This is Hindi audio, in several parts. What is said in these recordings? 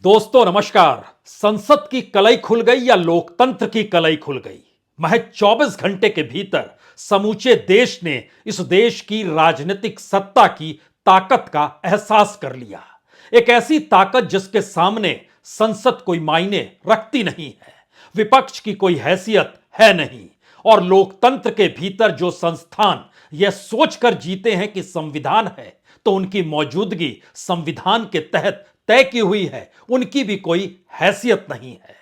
दोस्तों नमस्कार। संसद की कलई खुल गई या लोकतंत्र की कलई खुल गई? महज 24 घंटे के भीतर समूचे देश ने इस देश की राजनीतिक सत्ता की ताकत का एहसास कर लिया। एक ऐसी ताकत जिसके सामने संसद कोई मायने रखती नहीं है, विपक्ष की कोई हैसियत है नहीं, और लोकतंत्र के भीतर जो संस्थान यह सोचकर जीते हैं कि संविधान है तो उनकी मौजूदगी संविधान के तहत तय की हुई है, उनकी भी कोई हैसियत नहीं है।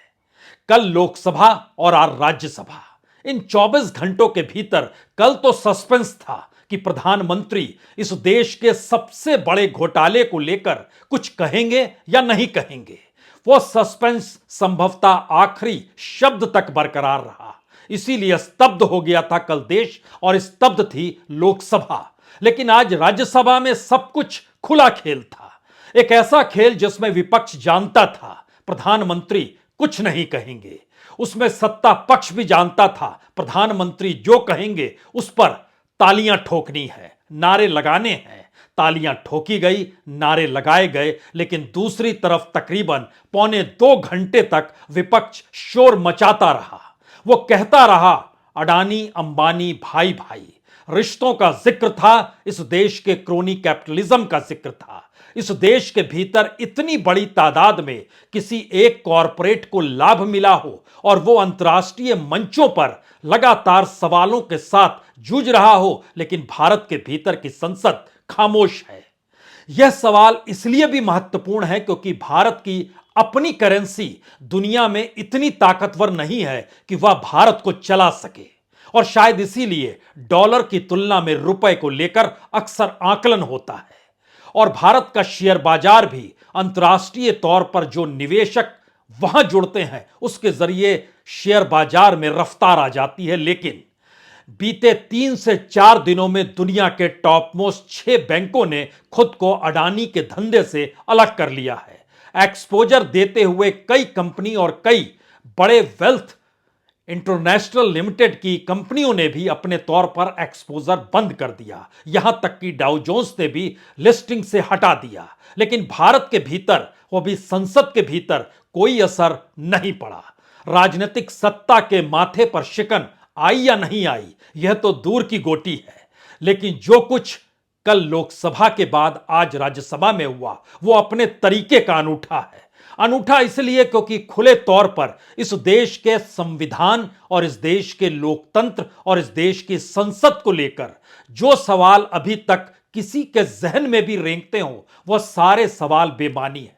कल लोकसभा और आज राज्यसभा, इन 24 घंटों के भीतर कल तो सस्पेंस था कि प्रधानमंत्री इस देश के सबसे बड़े घोटाले को लेकर कुछ कहेंगे या नहीं कहेंगे। वो सस्पेंस संभवतः आखिरी शब्द तक बरकरार रहा, इसीलिए स्तब्ध हो गया था कल देश और स्तब्ध थी लोकसभा। लेकिन आज राज्यसभा में सब कुछ खुला खेल था, एक ऐसा खेल जिसमें विपक्ष जानता था प्रधानमंत्री कुछ नहीं कहेंगे, उसमें सत्ता पक्ष भी जानता था प्रधानमंत्री जो कहेंगे उस पर तालियां ठोकनी है, नारे लगाने हैं। तालियां ठोकी गई, नारे लगाए गए, लेकिन दूसरी तरफ तकरीबन पौने 2 घंटे तक विपक्ष शोर मचाता रहा। वो कहता रहा अडानी अंबानी भाई भाई, रिश्तों का जिक्र था, इस देश के क्रोनी कैपिटलिज्म का जिक्र था। इस देश के भीतर इतनी बड़ी तादाद में किसी एक कॉरपोरेट को लाभ मिला हो और वो अंतर्राष्ट्रीय मंचों पर लगातार सवालों के साथ जूझ रहा हो, लेकिन भारत के भीतर की संसद खामोश है। यह सवाल इसलिए भी महत्वपूर्ण है क्योंकि भारत की अपनी करेंसी दुनिया में इतनी ताकतवर नहीं है कि वह भारत को चला सके, और शायद इसीलिए डॉलर की तुलना में रुपए को लेकर अक्सर आकलन होता है। और भारत का शेयर बाजार भी अंतर्राष्ट्रीय तौर पर जो निवेशक वहां जुड़ते हैं उसके जरिए शेयर बाजार में रफ्तार आ जाती है। लेकिन बीते 3 से 4 दिनों में दुनिया के टॉप मोस्ट 6 बैंकों ने खुद को अडानी के धंधे से अलग कर लिया है। एक्सपोजर देते हुए कई कंपनी और कई बड़े वेल्थ इंटरनेशनल लिमिटेड की कंपनियों ने भी अपने तौर पर एक्सपोजर बंद कर दिया, यहां तक कि डाउ जोन्स ने भी लिस्टिंग से हटा दिया। लेकिन भारत के भीतर, वो भी संसद के भीतर, कोई असर नहीं पड़ा। राजनीतिक सत्ता के माथे पर शिकन आई या नहीं आई यह तो दूर की गोटी है, लेकिन जो कुछ कल लोकसभा के बाद आज राज्यसभा में हुआ वो अपने तरीके का अनूठा है। अनूठा इसलिए क्योंकि खुले तौर पर इस देश के संविधान और इस देश के लोकतंत्र और इस देश की संसद को लेकर जो सवाल अभी तक किसी के जहन में भी रेंगते हों, वह सारे सवाल बेमानी हैं।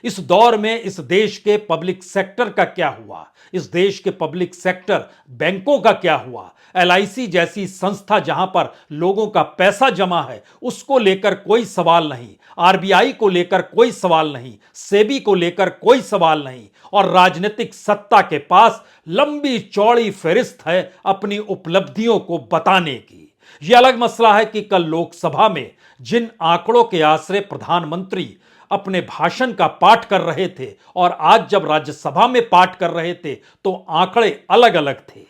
इस दौर में इस देश के पब्लिक सेक्टर का क्या हुआ, इस देश के पब्लिक सेक्टर बैंकों का क्या हुआ, एलआईसी जैसी संस्था जहां पर लोगों का पैसा जमा है उसको लेकर कोई सवाल नहीं, आरबीआई को लेकर कोई सवाल नहीं, सेबी को लेकर कोई सवाल नहीं, और राजनीतिक सत्ता के पास लंबी चौड़ी फहरिस्त है अपनी उपलब्धियों को बताने की। यह अलग मसला है कि कल लोकसभा में जिन आंकड़ों के आश्रय प्रधानमंत्री अपने भाषण का पाठ कर रहे थे और आज जब राज्यसभा में पाठ कर रहे थे तो आंकड़े अलग अलग थे।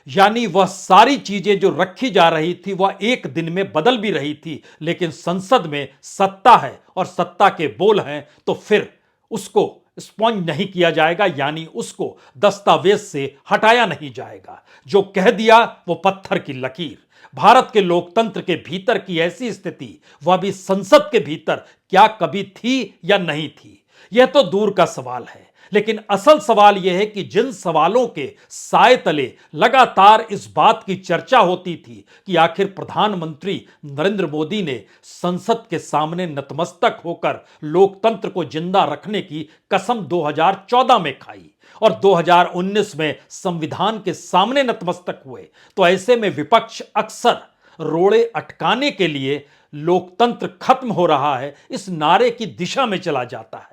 यानी वह सारी चीजें जो रखी जा रही थी वह एक दिन में बदल भी रही थी, लेकिन संसद में सत्ता है और सत्ता के बोल हैं तो फिर उसको स्पॉन्ज नहीं किया जाएगा, यानी उसको दस्तावेज से हटाया नहीं जाएगा। जो कह दिया वो पत्थर की लकीर। भारत के लोकतंत्र के भीतर की ऐसी स्थिति, वह भी संसद के भीतर, क्या कभी थी या नहीं थी, यह तो दूर का सवाल है। लेकिन असल सवाल यह है कि जिन सवालों के साए तले लगातार इस बात की चर्चा होती थी कि आखिर प्रधानमंत्री नरेंद्र मोदी ने संसद के सामने नतमस्तक होकर लोकतंत्र को जिंदा रखने की कसम 2014 में खाई और 2019 में संविधान के सामने नतमस्तक हुए, तो ऐसे में विपक्ष अक्सर रोड़े अटकाने के लिए लोकतंत्र खत्म हो रहा है इस नारे की दिशा में चला जाता है।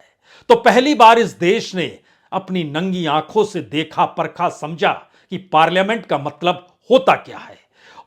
तो पहली बार इस देश ने अपनी नंगी आंखों से देखा, परखा, समझा कि पार्लियामेंट का मतलब होता क्या है,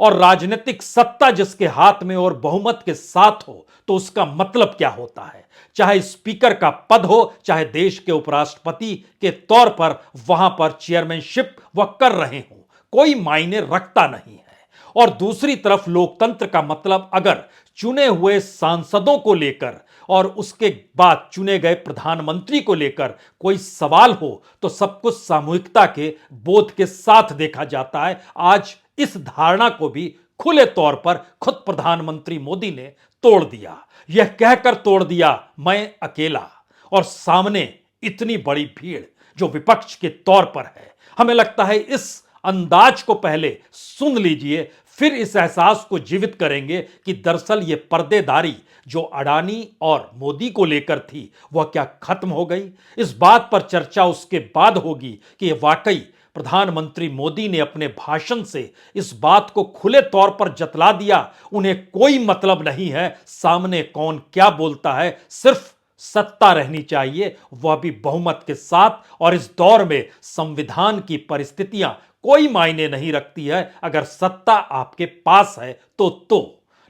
और राजनीतिक सत्ता जिसके हाथ में और बहुमत के साथ हो तो उसका मतलब क्या होता है। चाहे स्पीकर का पद हो, चाहे देश के उपराष्ट्रपति के तौर पर वहां पर चेयरमैनशिप वह कर रहे हो, कोई मायने रखता नहीं है। और दूसरी तरफ लोकतंत्र का मतलब अगर चुने हुए सांसदों को लेकर और उसके बाद चुने गए प्रधानमंत्री को लेकर कोई सवाल हो तो सब कुछ सामूहिकता के बोध के साथ देखा जाता है। आज इस धारणा को भी खुले तौर पर खुद प्रधानमंत्री मोदी ने तोड़ दिया। यह कहकर तोड़ दिया, मैं अकेला, और सामने इतनी बड़ी भीड़ जो विपक्ष के तौर पर है। हमें लगता है इस अंदाज को पहले सुन लीजिए, फिर इस एहसास को जीवित करेंगे कि दरअसल ये पर्देदारी जो अडानी और मोदी को लेकर थी वह क्या खत्म हो गई। इस बात पर चर्चा उसके बाद होगी कि ये वाकई प्रधानमंत्री मोदी ने अपने भाषण से इस बात को खुले तौर पर जतला दिया। उन्हें कोई मतलब नहीं है सामने कौन क्या बोलता है, सिर्फ सत्ता रहनी चाहिए, वह भी बहुमत के साथ। और इस दौर में संविधान की परिस्थितियां कोई मायने नहीं रखती है, अगर सत्ता आपके पास है तो।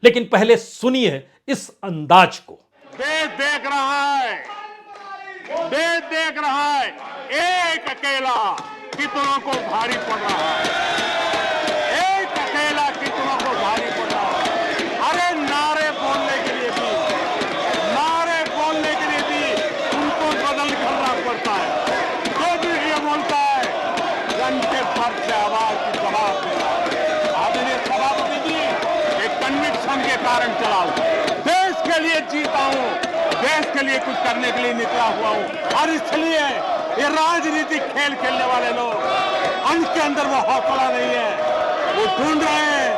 लेकिन पहले सुनिए इस अंदाज को। देश देख रहा है, देश देख रहा है, एक अकेला कितनों को भारी पड़ रहा है, एक अकेला कितनों को भारी पड़ रहा है। अरे नारे बोलने के लिए भी, नारे बोलने के लिए भी उनको बदल करना पड़ता है। जो भी ये बोलता है घंटे भर से आवाज की जवाब देना है। आदरणीय सभापति जी, एक कन्विक्शन के कारण चला हूं, देश के लिए जीता हूं, देश के लिए कुछ करने के लिए निकला हुआ हूं। और इसलिए ये राजनीतिक खेल खेलने वाले लोग, उनके अंदर वो हौसला नहीं है, वो ढूंढ रहे हैं,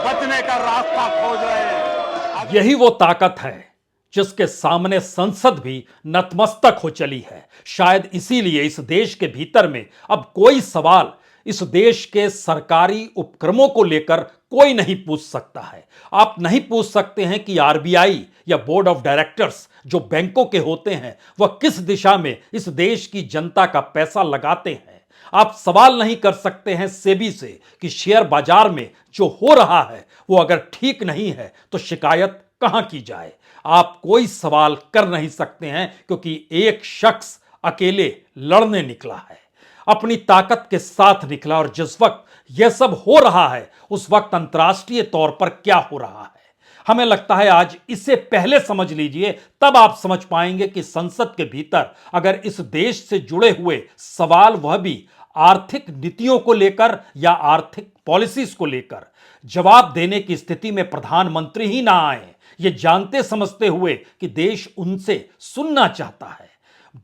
बचने का रास्ता खोज रहे हैं। यही वो ताकत है जिसके सामने संसद भी नतमस्तक हो चली है। शायद इसीलिए इस देश के भीतर में अब कोई सवाल इस देश के सरकारी उपक्रमों को लेकर कोई नहीं पूछ सकता है। आप नहीं पूछ सकते हैं कि आरबीआई या बोर्ड ऑफ डायरेक्टर्स जो बैंकों के होते हैं वह किस दिशा में इस देश की जनता का पैसा लगाते हैं। आप सवाल नहीं कर सकते हैं सेबी से कि शेयर बाजार में जो हो रहा है वो अगर ठीक नहीं है तो शिकायत कहां की जाए। आप कोई सवाल कर नहीं सकते हैं क्योंकि एक शख्स अकेले लड़ने निकला है, अपनी ताकत के साथ निकला। और जिस वक्त यह सब हो रहा है उस वक्त अंतर्राष्ट्रीय तौर पर क्या हो रहा है, हमें लगता है आज इसे पहले समझ लीजिए, तब आप समझ पाएंगे कि संसद के भीतर अगर इस देश से जुड़े हुए सवाल, वह भी आर्थिक नीतियों को लेकर या आर्थिक पॉलिसीज को लेकर, जवाब देने की स्थिति में प्रधानमंत्री ही ना आए, ये जानते समझते हुए कि देश उनसे सुनना चाहता है,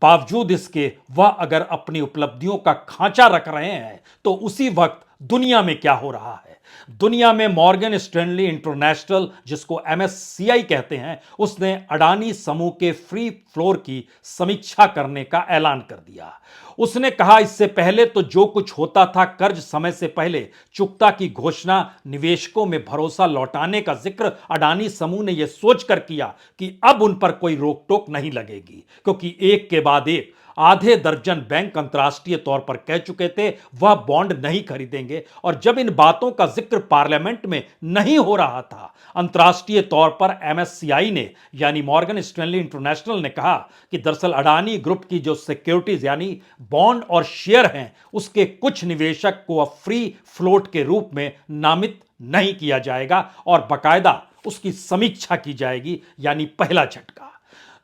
बावजूद इसके वह अगर अपनी उपलब्धियों का खांचा रख रहे हैं तो उसी वक्त दुनिया में क्या हो रहा है। दुनिया में मॉर्गन स्टैनली इंटरनेशनल, जिसको MSCI कहते हैं, उसने अडानी समूह के फ्री फ्लोट की समीक्षा करने का ऐलान कर दिया। उसने कहा इससे पहले तो जो कुछ होता था, कर्ज समय से पहले चुकता की घोषणा, निवेशकों में भरोसा लौटाने का जिक्र अडानी समूह ने यह सोचकर किया कि अब उन पर कोई रोक टोक नहीं लगेगी, क्योंकि एक के बाद एक आधे दर्जन बैंक अंतर्राष्ट्रीय तौर पर कह चुके थे वह बॉन्ड नहीं खरीदेंगे। और जब इन बातों का जिक्र पार्लियामेंट में नहीं हो रहा था, अंतर्राष्ट्रीय तौर पर MSCI ने यानी मॉर्गन स्टैनली इंटरनेशनल ने कहा कि दरअसल अडानी ग्रुप की जो सिक्योरिटीज यानी बॉन्ड और शेयर हैं, उसके कुछ निवेशक को अब फ्री फ्लोट के रूप में नामित नहीं किया जाएगा और बाकायदा उसकी समीक्षा की जाएगी, यानी पहला झटका।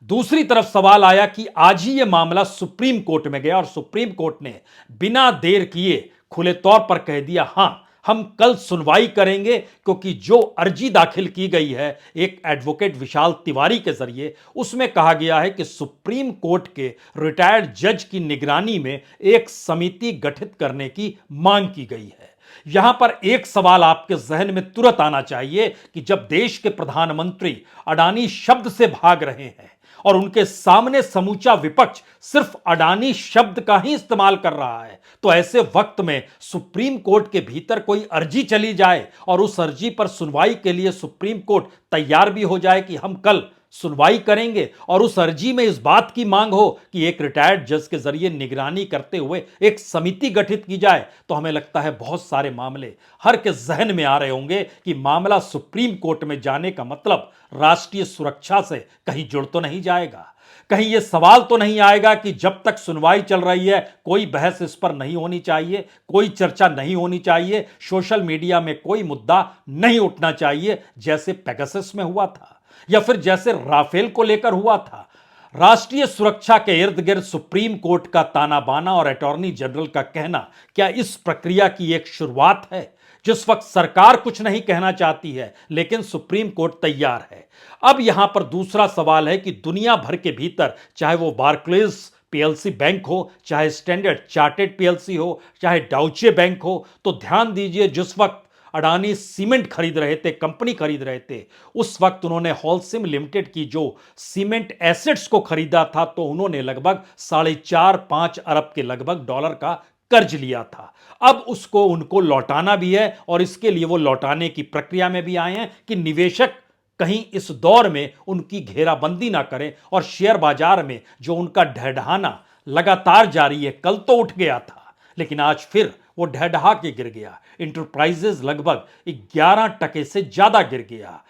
दूसरी तरफ सवाल आया कि आज ही यह मामला सुप्रीम कोर्ट में गया और सुप्रीम कोर्ट ने बिना देर किए खुले तौर पर कह दिया, हां हम कल सुनवाई करेंगे, क्योंकि जो अर्जी दाखिल की गई है एक एडवोकेट विशाल तिवारी के जरिए, उसमें कहा गया है कि सुप्रीम कोर्ट के रिटायर्ड जज की निगरानी में एक समिति गठित करने की मांग की गई है। यहां पर एक सवाल आपके जहन में तुरंत आना चाहिए कि जब देश के प्रधानमंत्री अडानी शब्द से भाग रहे हैं और उनके सामने समूचा विपक्ष सिर्फ अडानी शब्द का ही इस्तेमाल कर रहा है, तो ऐसे वक्त में सुप्रीम कोर्ट के भीतर कोई अर्जी चली जाए और उस अर्जी पर सुनवाई के लिए सुप्रीम कोर्ट तैयार भी हो जाए कि हम कल सुनवाई करेंगे, और उस अर्जी में इस बात की मांग हो कि एक रिटायर्ड जज के जरिए निगरानी करते हुए एक समिति गठित की जाए, तो हमें लगता है बहुत सारे मामले हर के जहन में आ रहे होंगे कि मामला सुप्रीम कोर्ट में जाने का मतलब राष्ट्रीय सुरक्षा से कहीं जुड़ तो नहीं जाएगा। कहीं यह सवाल तो नहीं आएगा कि जब तक सुनवाई चल रही है कोई बहस इस पर नहीं होनी चाहिए, कोई चर्चा नहीं होनी चाहिए, सोशल मीडिया में कोई मुद्दा नहीं उठना चाहिए, जैसे पेगासस में हुआ था या फिर जैसे राफेल को लेकर हुआ था। राष्ट्रीय सुरक्षा के इर्द गिर्द सुप्रीम कोर्ट का ताना बाना और अटॉर्नी जनरल का कहना क्या इस प्रक्रिया की एक शुरुआत है? जिस वक्त सरकार कुछ नहीं कहना चाहती है लेकिन सुप्रीम कोर्ट तैयार है। अब यहां पर दूसरा सवाल है कि दुनिया भर के भीतर, चाहे वो बार्क्लेज पीएलसी बैंक हो, चाहे स्टैंडर्ड चार्टेड पीएलसी हो, चाहे डाउचे बैंक हो, तो ध्यान दीजिए जिस वक्त अडानी सीमेंट खरीद रहे थे, कंपनी खरीद रहे थे, उस वक्त उन्होंने होलसिम लिमिटेड की जो सीमेंट एसेट्स को खरीदा था तो उन्होंने लगभग 4.5-5 अरब के लगभग डॉलर का कर्ज लिया था। अब उसको उनको लौटाना भी है और इसके लिए वो लौटाने की प्रक्रिया में भी आए हैं कि निवेशक कहीं इस दौर में उनकी घेराबंदी ना करें और शेयर बाजार में जो उनका ढहढहाना लगातार जारी है, कल तो उठ गया था लेकिन आज फिर वो ढहढहा के गिर गया। इंटरप्राइजेज लगभग 11% से ज्यादा गिर गया।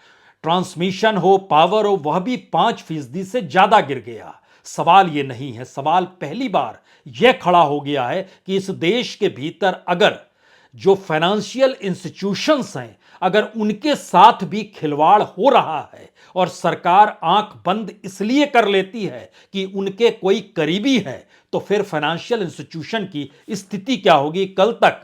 ट्रांसमिशन हो, पावर हो, वह भी 5% से ज्यादा गिर गया। सवाल यह नहीं है, सवाल पहली बार यह खड़ा हो गया है कि इस देश के भीतर अगर जो फाइनेंशियल इंस्टीट्यूशंस हैं, अगर उनके साथ भी खिलवाड़ हो रहा है और सरकार आंख बंद इसलिए कर लेती है कि उनके कोई करीबी है, तो फिर फाइनेंशियल इंस्टीट्यूशन की स्थिति क्या होगी? कल तक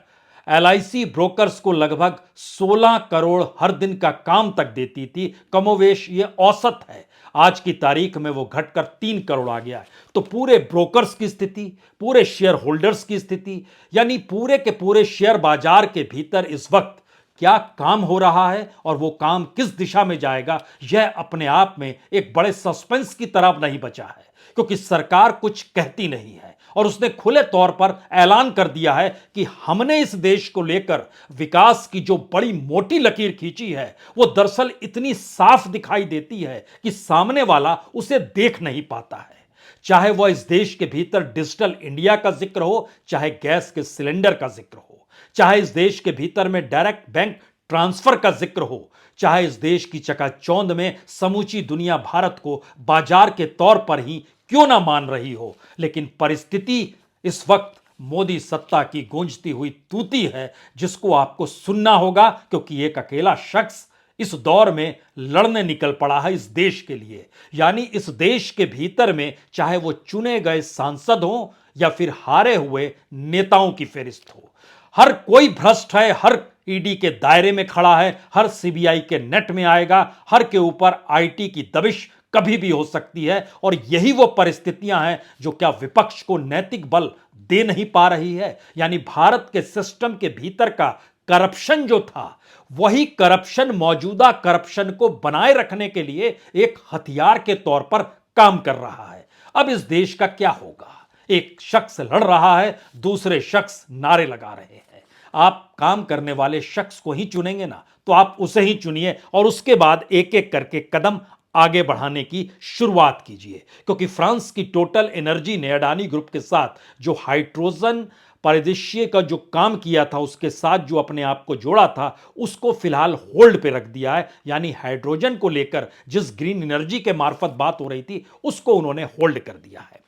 एलआईसी ब्रोकर्स को लगभग 16 करोड़ हर दिन का काम तक देती थी, कमोवेश ये औसत है। आज की तारीख में वो घटकर 3 करोड़ आ गया है। तो पूरे ब्रोकर्स की स्थिति, पूरे शेयर होल्डर्स की स्थिति, यानी पूरे के पूरे शेयर बाजार के भीतर इस वक्त क्या काम हो रहा है और वो काम किस दिशा में जाएगा, यह अपने आप में एक बड़े सस्पेंस की तरफ नहीं बचा है, क्योंकि सरकार कुछ कहती नहीं है और उसने खुले तौर पर ऐलान कर दिया है कि हमने इस देश को लेकर विकास की जो बड़ी मोटी लकीर खींची है वो दरअसल इतनी साफ दिखाई देती है कि सामने वाला उसे देख नहीं पाता है। चाहे वह इस देश के भीतर डिजिटल इंडिया का जिक्र हो, चाहे गैस के सिलेंडर का जिक्र हो, चाहे इस देश के भीतर में डायरेक्ट बैंक ट्रांसफर का जिक्र हो, चाहे इस देश की चकाचौंध में समूची दुनिया भारत को बाजार के तौर पर ही क्यों ना मान रही हो, लेकिन परिस्थिति इस वक्त मोदी सत्ता की गूंजती हुई तूती है जिसको आपको सुनना होगा, क्योंकि एक अकेला शख्स इस दौर में लड़ने निकल पड़ा है इस देश के लिए। यानी इस देश के भीतर में चाहे वो चुने गए सांसद हों या फिर हारे हुए नेताओं की फेरिस्त हो, हर कोई भ्रष्ट है, हर ईडी के दायरे में खड़ा है, हर सीबीआई के नेट में आएगा, हर के ऊपर आईटी की दबिश कभी भी हो सकती है। और यही वो परिस्थितियां हैं जो क्या विपक्ष को नैतिक बल दे नहीं पा रही है। यानी भारत के सिस्टम के भीतर का करप्शन जो था, वही करप्शन मौजूदा करप्शन को बनाए रखने के लिए एक हथियार के तौर पर काम कर रहा है। अब इस देश का क्या होगा? एक शख्स लड़ रहा है, दूसरे शख्स नारे लगा रहे हैं। आप काम करने वाले शख्स को ही चुनेंगे ना, तो आप उसे ही चुनिए और उसके बाद एक एक करके कदम आगे बढ़ाने की शुरुआत कीजिए। क्योंकि फ्रांस की टोटल एनर्जी ने अडानी ग्रुप के साथ जो हाइड्रोजन परिदृश्य का जो काम किया था, उसके साथ जो अपने आप को जोड़ा था, उसको फिलहाल होल्ड पे रख दिया है। यानी हाइड्रोजन को लेकर जिस ग्रीन एनर्जी के मार्फत बात हो रही थी, उसको उन्होंने होल्ड कर दिया है।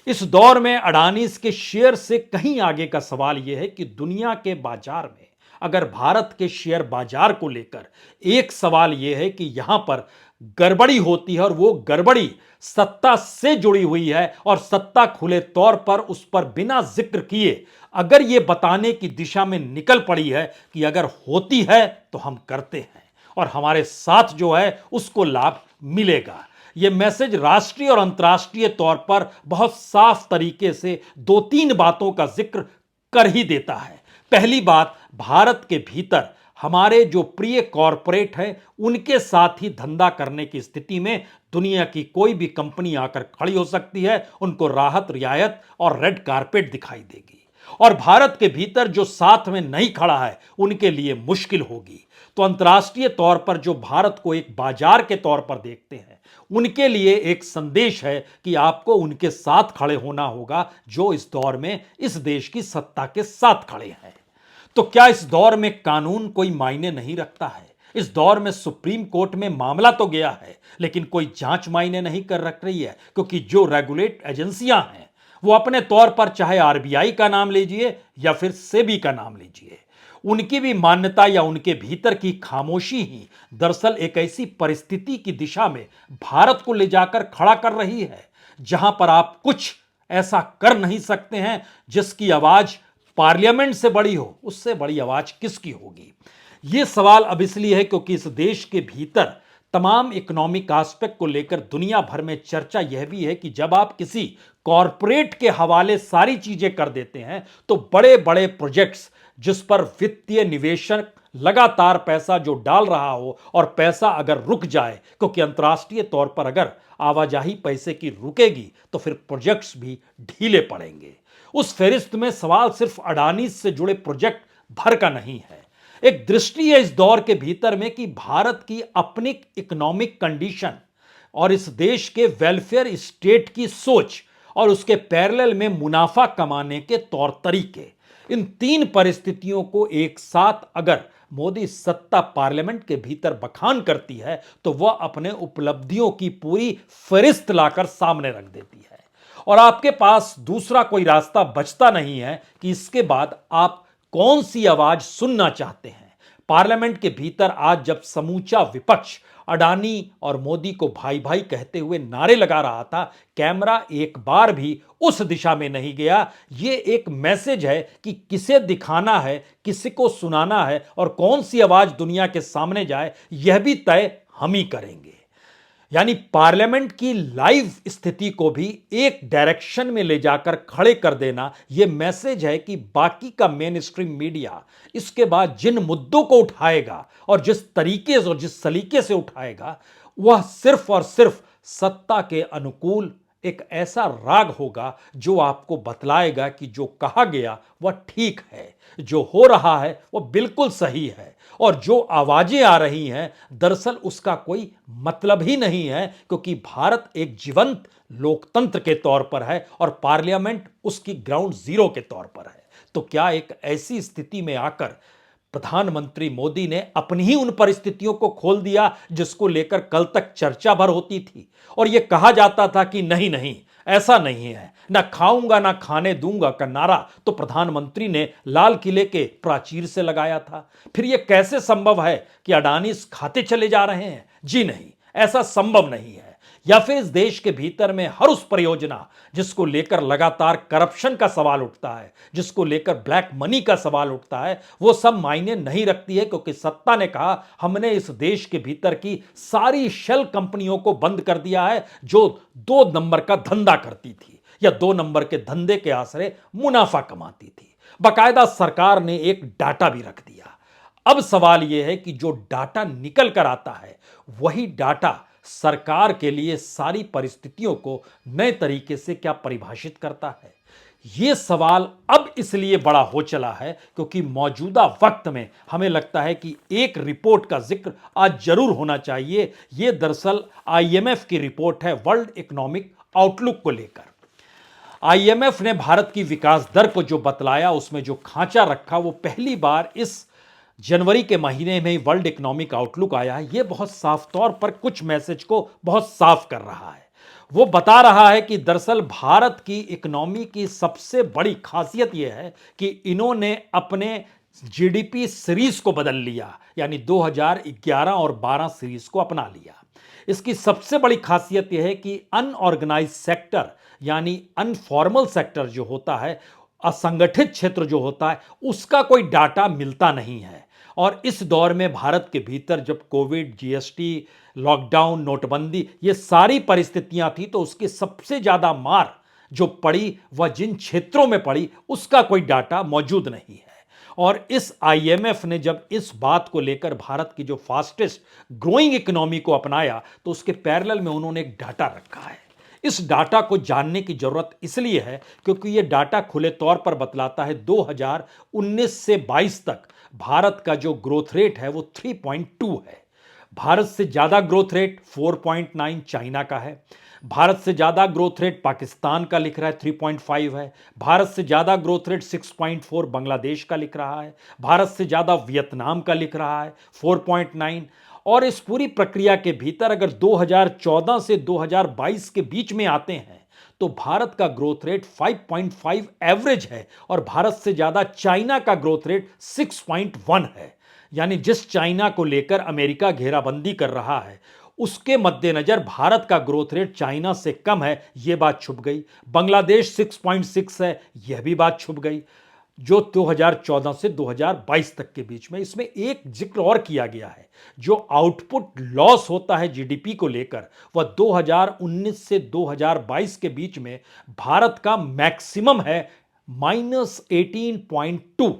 इस दौर में अडानी के शेयर से कहीं आगे का सवाल यह है कि दुनिया के बाजार में अगर भारत के शेयर बाजार को लेकर एक सवाल यह है कि यहां पर गड़बड़ी होती है और वो गड़बड़ी सत्ता से जुड़ी हुई है और सत्ता खुले तौर पर उस पर बिना जिक्र किए अगर ये बताने की दिशा में निकल पड़ी है कि अगर होती है तो हम करते हैं और हमारे साथ जो है उसको लाभ मिलेगा। यह मैसेज राष्ट्रीय और अंतर्राष्ट्रीय तौर पर बहुत साफ तरीके से 2-3 बातों का जिक्र कर ही देता है। पहली बात, भारत के भीतर हमारे जो प्रिय कॉरपोरेट हैं उनके साथ ही धंधा करने की स्थिति में दुनिया की कोई भी कंपनी आकर खड़ी हो सकती है, उनको राहत रियायत और रेड कारपेट दिखाई देगी। और भारत के भीतर जो साथ में नहीं खड़ा है उनके लिए मुश्किल होगी। तो अंतर्राष्ट्रीय तौर पर जो भारत को एक बाजार के तौर पर देखते हैं उनके लिए एक संदेश है कि आपको उनके साथ खड़े होना होगा जो इस दौर में इस देश की सत्ता के साथ खड़े हैं। तो क्या इस दौर में कानून कोई मायने नहीं रखता है? इस दौर में सुप्रीम कोर्ट में मामला तो गया है, लेकिन कोई जांच मायने नहीं कर रख रही है, क्योंकि जो रेगुलेट एजेंसियां हैं वो अपने तौर पर, चाहे आरबीआई का नाम लीजिए या फिर सेबी का नाम लीजिए, उनकी भी मान्यता या उनके भीतर की खामोशी ही दरअसल एक ऐसी परिस्थिति की दिशा में भारत को ले जाकर खड़ा कर रही है जहां पर आप कुछ ऐसा कर नहीं सकते हैं जिसकी आवाज पार्लियामेंट से बड़ी हो। उससे बड़ी आवाज किसकी होगी? यह सवाल अब इसलिए है क्योंकि इस देश के भीतर तमाम इकोनॉमिक एस्पेक्ट को लेकर दुनिया भर में चर्चा यह भी है कि जब आप किसी कॉरपोरेट के हवाले सारी चीजें कर देते हैं तो बड़े बड़े प्रोजेक्ट्स जिस पर वित्तीय निवेशक लगातार पैसा जो डाल रहा हो और पैसा अगर रुक जाए, क्योंकि अंतर्राष्ट्रीय तौर पर अगर आवाजाही पैसे की रुकेगी तो फिर प्रोजेक्ट्स भी ढीले पड़ेंगे। उस फहरिस्त में सवाल सिर्फ अडानी से जुड़े प्रोजेक्ट भर का नहीं है। एक दृष्टि है इस दौर के भीतर में कि भारत की अपनी इकोनॉमिक कंडीशन और इस देश के वेलफेयर स्टेट की सोच और उसके पैरेलल में मुनाफा कमाने के तौर तरीके, इन तीन परिस्थितियों को एक साथ अगर मोदी सत्ता पार्लियामेंट के भीतर बखान करती है तो वह अपने उपलब्धियों की पूरी फहरिस्त लाकर सामने रख देती है और आपके पास दूसरा कोई रास्ता बचता नहीं है कि इसके बाद आप कौन सी आवाज सुनना चाहते हैं। पार्लियामेंट के भीतर आज जब समूचा विपक्ष अडानी और मोदी को भाई भाई कहते हुए नारे लगा रहा था, कैमरा एक बार भी उस दिशा में नहीं गया। यह एक मैसेज है कि किसे दिखाना है, किसी को सुनाना है और कौन सी आवाज दुनिया के सामने जाए, यह भी तय हम ही करेंगे। यानी पार्लियामेंट की लाइव स्थिति को भी एक डायरेक्शन में ले जाकर खड़े कर देना, यह मैसेज है कि बाकी का मेन स्ट्रीम मीडिया इसके बाद जिन मुद्दों को उठाएगा और जिस तरीके से और जिस सलीके से उठाएगा, वह सिर्फ और सिर्फ सत्ता के अनुकूल एक ऐसा राग होगा जो आपको बतलाएगा कि जो कहा गया वह ठीक है, जो हो रहा है वह बिल्कुल सही है और जो आवाजें आ रही हैं दरअसल उसका कोई मतलब ही नहीं है, क्योंकि भारत एक जीवंत लोकतंत्र के तौर पर है और पार्लियामेंट उसकी ग्राउंड जीरो के तौर पर है। तो क्या एक ऐसी स्थिति में आकर प्रधानमंत्री मोदी ने अपनी ही उन परिस्थितियों को खोल दिया जिसको लेकर कल तक चर्चा भर होती थी और यह कहा जाता था कि नहीं नहीं ऐसा नहीं है, ना खाऊंगा ना खाने दूंगा का नारा तो प्रधानमंत्री ने लाल किले के प्राचीर से लगाया था। फिर यह कैसे संभव है कि अडानी खाते चले जा रहे हैं? जी नहीं, ऐसा संभव नहीं है। या फिर इस देश के भीतर में हर उस परियोजना जिसको लेकर लगातार करप्शन का सवाल उठता है, जिसको लेकर ब्लैक मनी का सवाल उठता है, वो सब मायने नहीं रखती है, क्योंकि सत्ता ने कहा हमने इस देश के भीतर की सारी शेल कंपनियों को बंद कर दिया है जो 2 नंबर का धंधा करती थी या 2 नंबर के धंधे के आसरे मुनाफा कमाती थी। बाकायदा सरकार ने एक डाटा भी रख दिया। अब सवाल यह है कि जो डाटा निकल कर आता है वही डाटा सरकार के लिए सारी परिस्थितियों को नए तरीके से क्या परिभाषित करता है? यह सवाल अब इसलिए बड़ा हो चला है क्योंकि मौजूदा वक्त में हमें लगता है कि एक रिपोर्ट का जिक्र आज जरूर होना चाहिए। यह दरअसल आईएमएफ की रिपोर्ट है वर्ल्ड इकोनॉमिक आउटलुक को लेकर। आईएमएफ ने भारत की विकास दर को जो बतलाया, उसमें जो खांचा रखा, वो पहली बार इस जनवरी के महीने में वर्ल्ड इकोनॉमिक आउटलुक आया है। यह बहुत साफ तौर पर कुछ मैसेज को बहुत साफ कर रहा है। वो बता रहा है कि दरअसल भारत की इकोनॉमी की सबसे बड़ी खासियत यह है कि इन्होंने अपने जीडीपी सीरीज को बदल लिया, यानी 2011 और 12 सीरीज को अपना लिया। इसकी सबसे बड़ी खासियत यह है कि अनऑर्गेनाइज सेक्टर यानी अनफॉर्मल सेक्टर जो होता है, असंगठित क्षेत्र जो होता है, उसका कोई डाटा मिलता नहीं है। और इस दौर में भारत के भीतर जब कोविड, जीएसटी, लॉकडाउन, नोटबंदी, ये सारी परिस्थितियां थी, तो उसकी सबसे ज्यादा मार जो पड़ी वह जिन क्षेत्रों में पड़ी उसका कोई डाटा मौजूद नहीं है। और इस आईएमएफ ने जब इस बात को लेकर भारत की जो फास्टेस्ट ग्रोइंग इकोनॉमी को अपनाया तो उसके पैरेलल में उन्होंने एक डाटा रखा है। इस डाटा को जानने की जरूरत इसलिए है क्योंकि यह डाटा खुले तौर पर बतलाता है 2019 से 22 तक भारत का जो ग्रोथ रेट है वो 3.2 है। भारत से ज्यादा ग्रोथ रेट 4.9 चाइना का है। भारत से ज्यादा ग्रोथ रेट पाकिस्तान का लिख रहा है 3.5 है। भारत से ज्यादा ग्रोथ रेट 6.4 बांग्लादेश का लिख रहा है। भारत से ज्यादा वियतनाम का लिख रहा है 4.9। और इस पूरी प्रक्रिया के भीतर अगर 2014 से 2022 के बीच में आते हैं तो भारत का ग्रोथ रेट 5.5 एवरेज है और भारत से ज्यादा चाइना का ग्रोथ रेट 6.1 है। यानी जिस चाइना को लेकर अमेरिका घेराबंदी कर रहा है उसके मद्देनजर भारत का ग्रोथ रेट चाइना से कम है, यह बात छुप गई। बांग्लादेश 6.6 है, यह भी बात छुप गई जो 2014 से 2022 तक के बीच में। इसमें एक जिक्र और किया गया है, जो आउटपुट लॉस होता है जीडीपी को लेकर वह 2019 से 2022 के बीच में भारत का मैक्सिमम है -18.2।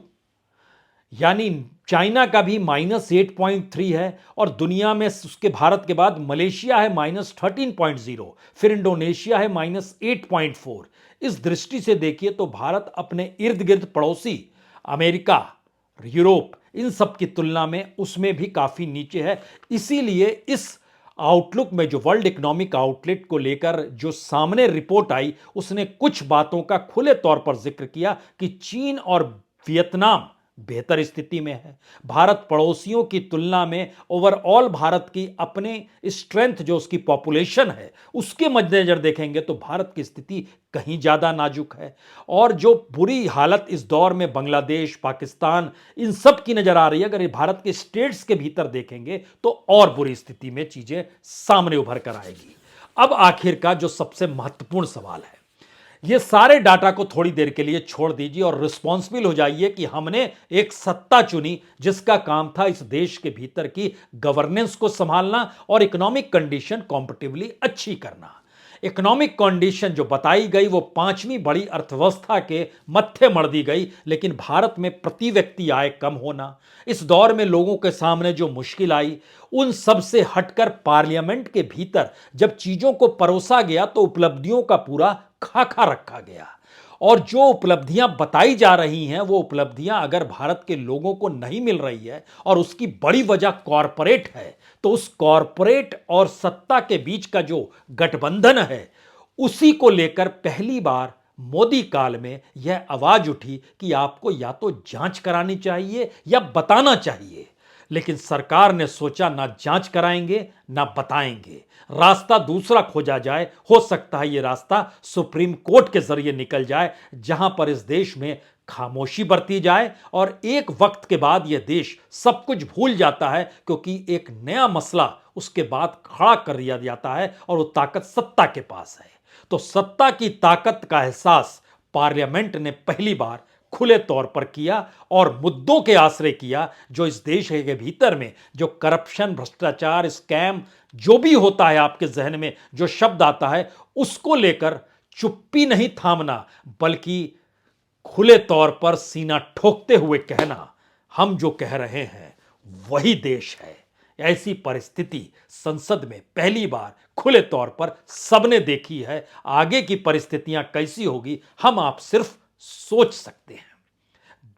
यानी चाइना का भी -8.3 है और दुनिया में उसके भारत के बाद मलेशिया है -13.0, फिर इंडोनेशिया है -8.4। इस दृष्टि से देखिए तो भारत अपने इर्द गिर्द पड़ोसी अमेरिका, यूरोप, इन सब की तुलना में उसमें भी काफी नीचे है। इसीलिए इस आउटलुक में जो वर्ल्ड इकोनॉमिक आउटलेट को लेकर जो सामने रिपोर्ट आई उसने कुछ बातों का खुले तौर पर जिक्र किया कि चीन और वियतनाम बेहतर स्थिति में है। भारत पड़ोसियों की तुलना में ओवरऑल भारत की अपने स्ट्रेंथ जो उसकी पॉपुलेशन है उसके मद्देनजर देखेंगे तो भारत की स्थिति कहीं ज्यादा नाजुक है। और जो बुरी हालत इस दौर में बांग्लादेश, पाकिस्तान, इन सब की नजर आ रही है, अगर भारत के स्टेट्स के भीतर देखेंगे तो और बुरी स्थिति में चीजें सामने उभर कर आएगी। अब आखिर का जो सबसे महत्वपूर्ण सवाल है, ये सारे डाटा को थोड़ी देर के लिए छोड़ दीजिए और रिस्पॉन्सिबल हो जाइए कि हमने एक सत्ता चुनी जिसका काम था इस देश के भीतर की गवर्नेंस को संभालना और इकोनॉमिक कंडीशन कॉम्पिटिटिवली अच्छी करना। इकोनॉमिक कंडीशन जो बताई गई वो पांचवी बड़ी अर्थव्यवस्था के मत्थे मढ़ दी गई, लेकिन भारत में प्रति व्यक्ति आय कम होना, इस दौर में लोगों के सामने जो मुश्किल आई, उन सब से हटकर पार्लियामेंट के भीतर जब चीजों को परोसा गया तो उपलब्धियों का पूरा खाका रखा गया। और जो उपलब्धियां बताई जा रही हैं वो उपलब्धियां अगर भारत के लोगों को नहीं मिल रही है और उसकी बड़ी वजह कॉरपोरेट है, तो उस कॉरपोरेट और सत्ता के बीच का जो गठबंधन है उसी को लेकर पहली बार मोदी काल में यह आवाज उठी कि आपको या तो जांच करानी चाहिए या बताना चाहिए। लेकिन सरकार ने सोचा ना जांच कराएंगे ना बताएंगे, रास्ता दूसरा खोजा जाए। हो सकता है यह रास्ता सुप्रीम कोर्ट के जरिए निकल जाए, जहां पर इस देश में खामोशी बरती जाए और एक वक्त के बाद यह देश सब कुछ भूल जाता है, क्योंकि एक नया मसला उसके बाद खड़ा कर दिया जाता है और वो ताकत सत्ता के पास है। तो सत्ता की ताकत का एहसास पार्लियामेंट ने पहली बार खुले तौर पर किया और मुद्दों के आश्रय किया जो इस देश के भीतर में जो करप्शन, भ्रष्टाचार, स्कैम जो भी होता है, आपके जहन में जो शब्द आता है उसको लेकर चुप्पी नहीं थामना, बल्कि खुले तौर पर सीना ठोकते हुए कहना हम जो कह रहे हैं वही देश है। ऐसी परिस्थिति संसद में पहली बार खुले तौर पर सबने देखी है। आगे की परिस्थितियां कैसी होगी हम आप सिर्फ सोच सकते हैं।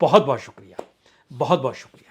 बहुत बहुत शुक्रिया, बहुत बहुत शुक्रिया।